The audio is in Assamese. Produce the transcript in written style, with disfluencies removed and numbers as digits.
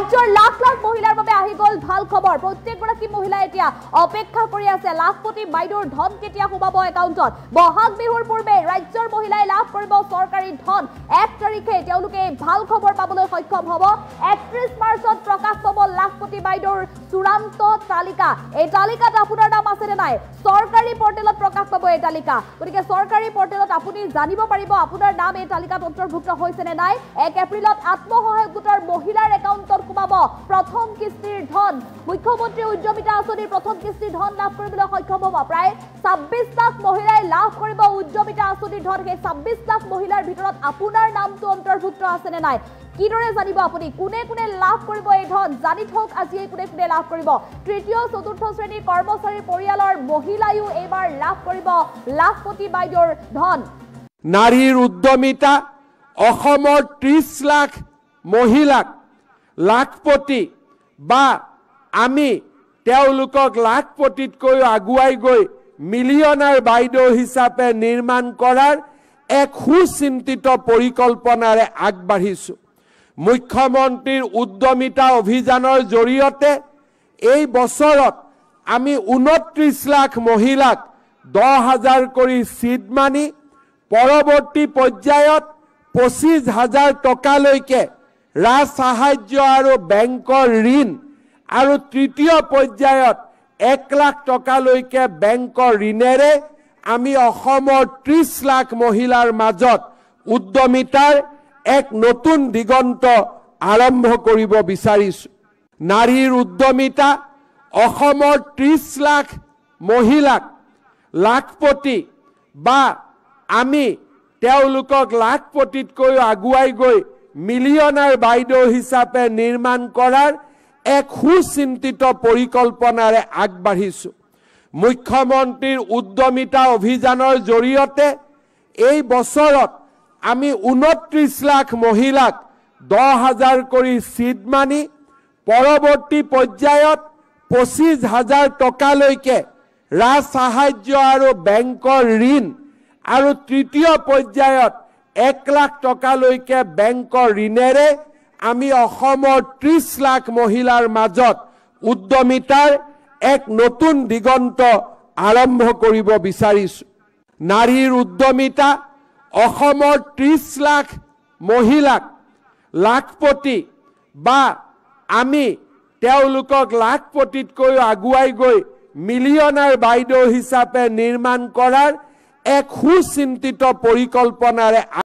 ৰাজ্যৰ লাখ লাখ মহিলাৰ বাবে আহি গ'ল ভাল খবৰ। প্ৰত্যেকগৰাকী মহিলা এতিয়া অপেক্ষা কৰি আছে লাখপতি বাইদেউৰ ধন কেতিয়া সোমাব একাউণ্টত। বহাগ বিহুৰ পূৰ্বে ৰাজ্যৰ মহিলাই লাভ কৰিব চৰকাৰী ধন। 1 তাৰিখে তেওঁলোকে ভাল খবৰ পাবলৈ সক্ষম হ'ব। 31 মাৰ্চত প্ৰকাশ পাব লাখপতি বাইদেউৰ চূড়ান্ত তালিকা। এই তালিকাত আপোনাৰ নাম আছেনে নাই চৰকাৰী পৰ্টেলত প্ৰকাশ পাব এই তালিকা। গতিকে চৰকাৰী পৰ্টেলত আপুনি জানিব পাৰিব আপোনাৰ নাম এই তালিকাত অন্তৰ্ভুক্ত হৈছে নে নাই। 1 এপ্ৰিলত আত্মসহায়ক গোটৰ মহিলাৰ একাউণ্টত সোমাব প্ৰথম কিস্তিৰ ধন। মুখ্যমন্ত্ৰী উদ্যমিতা আঁচনিৰ প্ৰথম কিস্তিৰ ধন লাভ কৰিবলৈ সক্ষম হ'ব। প্ৰায় 26 লাখ মহিলাই লাভ কৰিব উদ্যমিতা আঁচনিৰ ধন। সেই 26 লাখ মহিলাৰ ভিতৰত আপোনাৰ নামটো অন্তৰ্ভুক্ত আছে নে নাই কিদৰে জানিব আপুনি কোনে কোনে লাভ কৰিব এই ধন। জানি থওক আজি কোনে কোনে লাভ কৰিব। তৃতীয় চতুৰ্থ শ্ৰেণীৰ কৰ্মচাৰী পৰিয়ালৰ মহিলায়ো এইবাৰ লাভ কৰিব লাখপতি বাইদেউৰ ধন। নাৰীৰ উদ্যমিতা অসমৰ 30 লাখ মহিলাক লাখপতি বা আমি তেওঁলোকক লাখপতিতকৈ আগুৱাই গৈ মিলিয়নাৰ বাইদেউ হিচাপে নিৰ্মাণ কৰাৰ এক সুচিন্তিত পৰিকল্পনাৰে আগবাঢ়িছো। মুখ্যমন্ত্ৰীৰ উদ্যমিতা অভিযানৰ জৰিয়তে এই বছৰত আমি 29 লাখ মহিলাক 10,000 কৰি সিড মানি পৰৱৰ্তী পৰ্যায়ত 25,000 টকালৈকে ৰাজ সাহায্য আৰু বেংকৰ ঋণ আৰু তৃতীয় পৰ্যায়ত 1 লাখ টকালৈকে বেংকৰ ঋণেৰে আমি অসমৰ 30 লাখ মহিলাৰ মাজত উদ্যমিতাৰ এক নতুন দিগন্ত আৰম্ভ কৰিব বিচাৰিছো। নাৰীৰ উদ্যমিতা অসমৰ 30 লাখ মহিলাক লাখপতি বা আমি তেওঁলোকক লাখপতিতকৈ আগুৱাই গৈ মিলিয়নাৰ বাইদেউ হিচাপে নিৰ্মাণ কৰাৰ এক সুচিন্তিত পৰিকল্পনাৰে আগবাঢ়িছো। মুখ্যমন্ত্ৰীৰ উদ্যমিতা অভিযানৰ জৰিয়তে এই বছৰত আমি 29 লাখ মহিলাক 10,000 কৰি সিড মানি পৰৱৰ্তী পৰ্যায়ত 25,000 টকালৈকে ৰাজ সাহায্য আৰু বেংকৰ ঋণ আৰু তৃতীয় পৰ্যায়ত 1 লাখ টকালৈকে বেংকৰ ঋণেৰে আমি অসমৰ 30 লাখ মহিলাৰ মাজত উদ্যমিতাৰ এক নতুন দিগন্ত আৰম্ভ কৰিব বিচাৰিছো। নাৰীৰ উদ্যমিতা অসমৰ 30 লাখ মহিলাক লাখপতি বা আমি তেওঁলোকক লাখপতিতকৈ আগুৱাই গৈ মিলিয়নাৰ বাইদেউ হিচাপে নিৰ্মাণ কৰাৰ এক সুচিন্তিত পৰিকল্পনাৰে